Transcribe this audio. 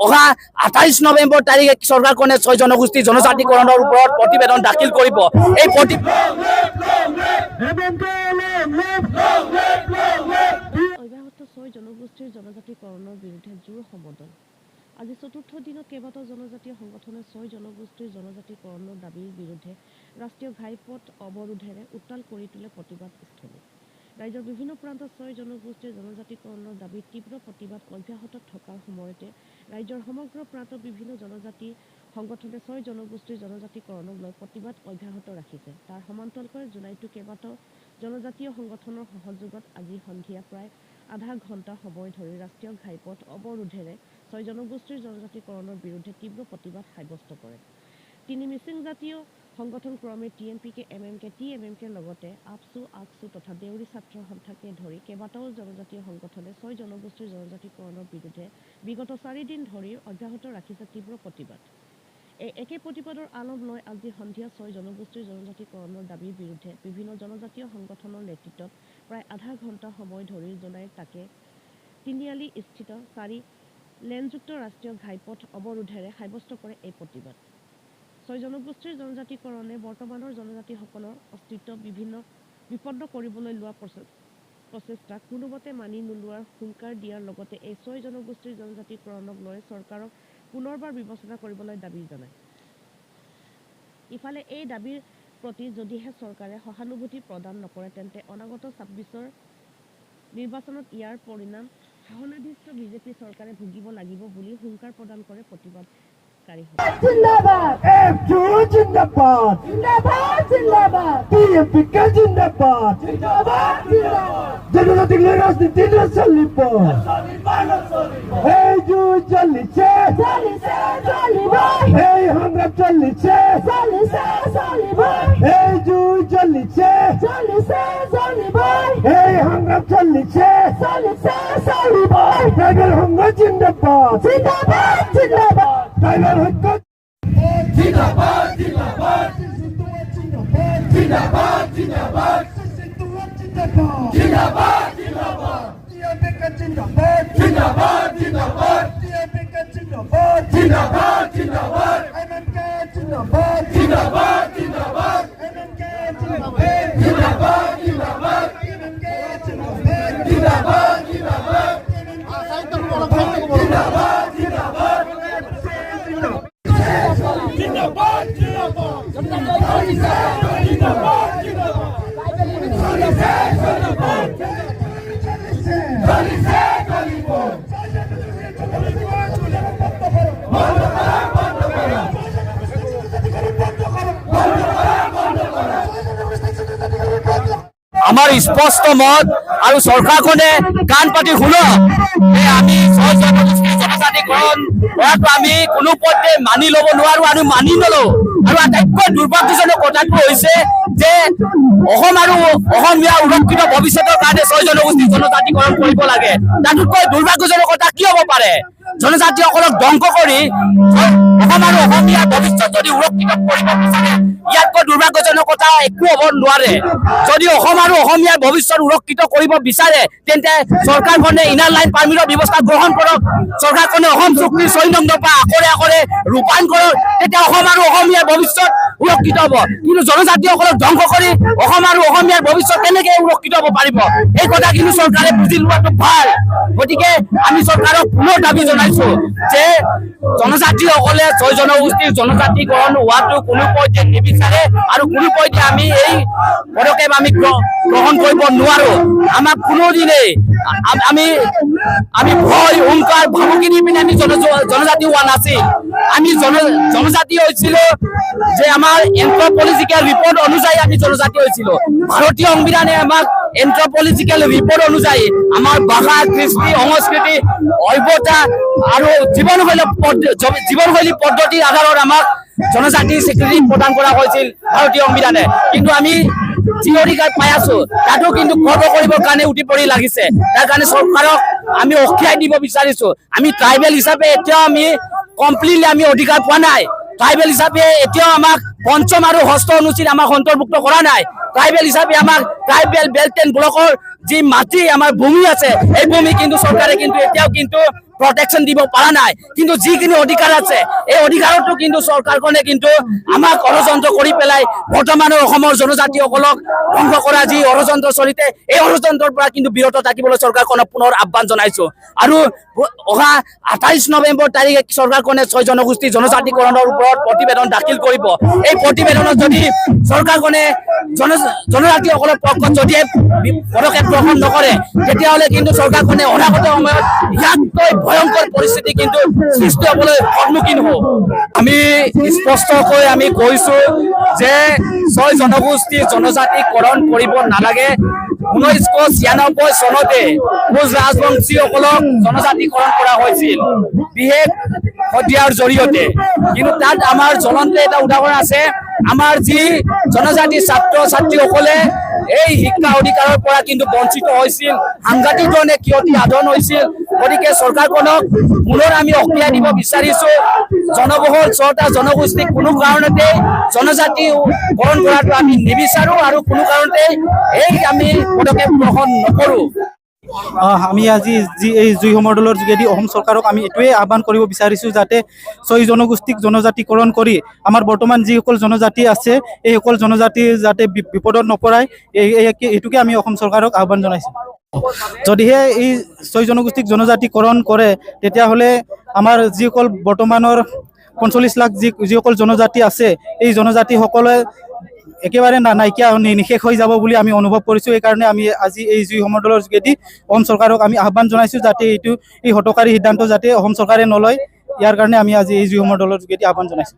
অহা 28 নৱেম্বৰ তাৰিখে চৰকাৰখনে 6 জনগোষ্ঠী জনজাতিকৰণৰ ওপৰত প্ৰতিবেদন দাখিল কৰিব। এই অব্যাহত 6 জনগোষ্ঠীৰ জনজাতিকৰণৰ বিৰুদ্ধে জোৰ সমদল। আজি চতুৰ্থ দিনত কেইবাটাও জনজাতীয় সংগঠনে 6 জনগোষ্ঠীৰ জনজাতিকৰণৰ দাবীৰ বিৰুদ্ধে ৰাষ্ট্ৰীয় ঘাইপথ অৱৰোধেৰে উত্তাল কৰি তোলে প্ৰতিবাদস্থলী। ৰাজ্যৰ বিভিন্ন প্ৰান্তত 6 জনগোষ্ঠীৰ জনজাতিকৰণৰ দাবীত তীব্ৰ প্ৰতিবাদ অব্যাহত থকাৰ সময়তে ৰাজ্যৰ সমগ্ৰ প্ৰান্তত বিভিন্ন জনজাতি সংগঠনে 6 জনগোষ্ঠীৰ জনজাতিকৰণক লৈ প্ৰতিবাদ অব্যাহত ৰাখিছে। তাৰ সমান্তৰালকৈ জুলাইতো কেইবাটাও জনজাতীয় সংগঠনৰ সহযোগত আজি সন্ধিয়া প্ৰায় আধা ঘণ্টা সময় ধৰি ৰাষ্ট্ৰীয় ঘাইপথ অৱৰোধেৰে 6 জনগোষ্ঠীৰ জনজাতিকৰণৰ বিৰুদ্ধে তীব্ৰ প্ৰতিবাদ সাব্যস্ত কৰে। তিনি মিচিং জাতীয় সংগঠন ক্ৰমে TMPK, MMK, TMMKৰ লগতে আপচু, আকচু তথা দেউৰী ছাত্ৰ সন্থাকে ধৰি কেইবাটাও জনজাতীয় সংগঠনে 6 জনগোষ্ঠীৰ জনজাতিকৰণৰ বিৰুদ্ধে বিগত 4 দিন ধৰি অব্যাহত ৰাখিছে তীব্ৰ প্ৰতিবাদ। এই একে প্ৰতিবাদৰ আলম লৈ আজি সন্ধিয়া 6 জনগোষ্ঠীৰ জনজাতিকৰণৰ দাবীৰ বিৰুদ্ধে বিভিন্ন জনজাতীয় সংগঠনৰ নেতৃত্বত প্ৰায় আধা ঘণ্টা সময় ধৰি জুলাইৰ তাকে তিনিআলি স্থিত 4 লেনযুক্ত ৰাষ্ট্ৰীয় ঘাইপথ অৱৰোধেৰে সাব্যস্ত কৰে এই প্ৰতিবাদ। 6 জনগোষ্ঠীৰ জনজাতিকৰণে বৰ্তমানৰ জনজাতিসকলৰ অস্তিত্ব বিপন্ন কৰিবলৈ লোৱা প্ৰচেষ্টাক কোনোমতে মানি নোলোৱাৰ হুংকাৰ দিয়াৰ লগতে এই 6 জনগোষ্ঠীৰ জনজাতিকৰণক লৈ চৰকাৰক পুনৰবাৰ বিবেচনা কৰিবলৈ দাবী জনায়। ইফালে এই দাবীৰ প্ৰতি যদিহে চৰকাৰে সহানুভূতি প্ৰদান নকৰে তেন্তে অনাগত 26ৰ নিৰ্বাচনত ইয়াৰ পৰিণাম শাসনাধীষ্ঠ বিজেপি চৰকাৰে ভুগিব লাগিব বুলি হুংকাৰ প্ৰদান কৰে প্ৰতিবাদকাৰীসকলে। জিন্দাবাদ একজু জিন্দাবাদ জিন্দাবাদ জিন্দাবাদ TMPK জিন্দাবাদ জিন্দাবাদ জিন্দাবাদ জনজাতিক রাজনীতির চলিব এই যুদ্ধ চলিছে চলিব এই সংগ্রাম চলিছে চলিব এই যুদ্ধ চলিছে চলিব এই সংগ্রাম চলিছে চলিব টাইগার সংগ্রাম জিন্দাবাদ জিন্দাবাদ জিন্দাবাদ টাইগার সংগ্রাম জিন্দাবাদ জিন্দাবাদ জিন্দাবাদ জিন্দাবাদ জিন্দাবাদ জিন্দাবাদ TMPK জিন্দাবাদ জিন্দাবাদ জিন্দাবাদ TMPK জিন্দাবাদ জিন্দাবাদ জিন্দাবাদ MMK জিন্দাবাদ জিন্দাবাদ জিন্দাবাদ MMK জিন্দাবাদ জিন্দাবাদ জিন্দাবাদ MMK জিন্দাবাদ জিন্দাবাদ জিন্দাবাদ জিন্দাবাদ জিন্দাবাদ জিন্দাবাদ আমাৰ স্পষ্ট মত আৰু চৰকাৰখনে কাণ পাতি শুনক যে আমি 6 জনগোষ্ঠীৰ জনজাতিকৰণ কৰাটো আমি কোনো পথে মানি ল'ব নোৱাৰো আৰু মানি নলওঁ। আৰু আটাইতকৈ দুৰ্ভাগ্যজনক কথাটো হৈছে যে অসম আৰু অসমীয়া সুৰক্ষিত ভৱিষ্যতৰ কাৰণে 6 জনগোষ্ঠীৰ জনজাতিকৰণ কৰিব লাগে। তাতকৈ দুৰ্ভাগ্যজনক কথা কি হ'ব পাৰে? জনজাতিসকলক ধ্বংস কৰি অসম আৰু অসমীয়া ভৱিষ্যত যদি সুৰক্ষিত কৰিব বিচাৰে ইয়াতকৈ দুৰ্ভাগ্যজনক কথা একো হ'ব নোৱাৰে। যদি অসম আৰু অসমীয়াৰ ভৱিষ্যত সুৰক্ষিত কৰিব বিচাৰে তেন্তে চৰকাৰখনে ইনাৰ লাইন পাৰ্মিটৰ ব্যৱস্থা গ্ৰহণ কৰক। চৰকাৰখনে অসম চুক্তিৰ 6 নং দফা আখৰে আখৰে ৰূপায়ণ কৰক, তেতিয়া অসম আৰু অসমীয়াৰ ভৱিষ্যত সুৰক্ষিত হ'ব। কিন্তু জনজাতিসকলক ধ্বংস কৰি অসম আৰু অসমীয়াৰ ভৱিষ্যত কেনেকৈ সুৰক্ষিত হ'ব পাৰিব? এই কথা কিন্তু চৰকাৰে বুজি লোৱাটো ভাল। গতিকে আমি চৰকাৰক পুনৰ দাবী জনাইছো যে জনজাতিসকলে 6 জনগোষ্ঠীৰ জনজাতিকৰণ হোৱাটো কোনো পধ্যে নিবিচাৰে আৰু কোনো পধ্যে আমি এই পদক্ষেপ আমি গ্ৰহণ কৰিব নোৱাৰো। আমাক কোনোদিনেই আমি ভয় হুংকাৰ ভাবুকি দি পিনে আমি জনজাতি হোৱা নাছিল। আমি জনজাতি হৈছিলো যে আমাৰ এন্থ্ৰপলজিক্যাল ৰিপৰ্ট অনুযায়ী আমি জনজাতি হৈছিলো। ভাৰতীয় সংবিধানে আমাক এন্থ্ৰপলজিক্যাল ৰিপৰ্ট অনুযায়ী আমাৰ ভাষা, কৃষ্টি, সংস্কৃতি, সভ্যতা আৰু জীৱনশৈলী পদ্ধতিৰ আধাৰত আমাক জনজাতিৰ স্বীকৃতি প্ৰদান কৰা হৈছিল ভাৰতীয় সংবিধানে। কিন্তু আমি যি অধিকাৰ পাই আছো তাতো কিন্তু খৰ্ব কৰিবৰ কাৰণে উঠি পৰি লাগিছে। তাৰ কাৰণে চৰকাৰক আমি অখিয়াই দিব বিচাৰিছো। আমি ট্ৰাইবেল হিচাপে এতিয়াও আমি কমপ্লিটলি আমি অধিকাৰ পোৱা নাই। ট্ৰাইবেল হিচাপে এতিয়াও আমাক পঞ্চম আৰু ষষ্ঠ অনুচ্ছেদ আমাক অন্তৰ্ভুক্ত কৰা নাই। ট্ৰাইবেল হিচাপে আমাক ট্ৰাইবেল বেল্ট এণ্ড ব্লকৰ যি মাটি আমাৰ ভূমি আছে এই ভূমি কিন্তু চৰকাৰে কিন্তু এতিয়াও কিন্তু প্ৰটেকশ্যন দিব পৰা নাই কিন্তু যিখিনি অধিকাৰ আছে এই অধিকাৰতো কিন্তু চৰকাৰখনে কিন্তু আমাক ষড়যন্ত্ৰ কৰি পেলাই বৰ্তমানৰ অসমৰ জনজাতিসকলক ধ্বংস কৰা যি ষড়যন্ত্ৰ চলিতে এই ষড়যন্ত্ৰৰ পৰা কিন্তু বিৰত থাকিবলৈ চৰকাৰখনক পুনৰ আহ্বান জনাইছো আৰু অহা 28 নৱেম্বৰ তাৰিখে চৰকাৰখনে 6 জনগোষ্ঠী জনজাতিকৰণৰ ওপৰত প্ৰতিবেদন দাখিল কৰিব এই প্ৰতিবেদনত যদি চৰকাৰখনে জনজাতিসকলৰ পক্ষত যদি পদক্ষেপ গ্ৰহণ নকৰে তেতিয়াহ'লে কিন্তু চৰকাৰখনে অনাগত সময়ত ইয়াতকৈ ভয়ংকৰ পৰিস্থিতি কিন্তু সৃষ্টি হ'বলৈ সন্মুখীন হ'ব আমি স্পষ্টকৈ আমি কৈছো যে 6 জনগোষ্ঠী জনজাতিকৰণ কৰিব নালাগে 1996 চনতে কোচ ৰাজবংশীসকলক জনজাতিকৰণ কৰা হৈছিল বিশেষ সদিয়াৰ জৰিয়তে কিন্তু তাত আমাৰ জ্বলন্ত এটা উদাহৰণ আছে আমাৰ যি জনজাতি ছাত্ৰ ছাত্ৰীসকলে এই শিক্ষা অধিকাৰৰ পৰা কিন্তু বঞ্চিত হৈছিল সাংঘাতিক ধৰণে ক্ষতি সাধন হৈছিল গতিকে চৰকাৰখনক পুনৰ আমি সক্ৰিয় দিব বিচাৰিছো জনবহুল 6টা জনগোষ্ঠীক কোনো কাৰণতে জনজাতিকৰণ কৰাটো আমি নিবিচাৰো আৰু কোনো কাৰণতে এই আমি পদক্ষেপ গ্ৰহণ নকৰো আমি আজি এই জুই সমদলৰ যোগেদি অসম চৰকাৰক আমি এটোৱে আহ্বান কৰিব বিচাৰিছোঁ যাতে 6 জনগোষ্ঠীক জনজাতিকৰণ কৰি আমাৰ বৰ্তমান যিসকল জনজাতি আছে এই সকল জনজাতি যাতে বিপদত নপৰায় এইটোকে আমি অসম চৰকাৰক আহ্বান জনাইছোঁ যদিহে এই 6 জনগোষ্ঠীক জনজাতিকৰণ কৰে তেতিয়াহ'লে আমাৰ যিসকল বৰ্তমানৰ 45 লাখ যিসকল জনজাতি আছে এই জনজাতিসকলে একেবাৰে নাইকিয়া নিশেষ হৈ যাব বুলি আমি অনুভৱ কৰিছোঁ এইকাৰণে আমি আজি এই জুই সমদলৰ যোগেদি অসম চৰকাৰক আমি আহ্বান জনাইছোঁ যাতে এই হঠকাৰী সিদ্ধান্ত যাতে অসম চৰকাৰে নলয় ইয়াৰ কাৰণে আমি আজি এই জুই সমদলৰ যোগেদি আহ্বান জনাইছোঁ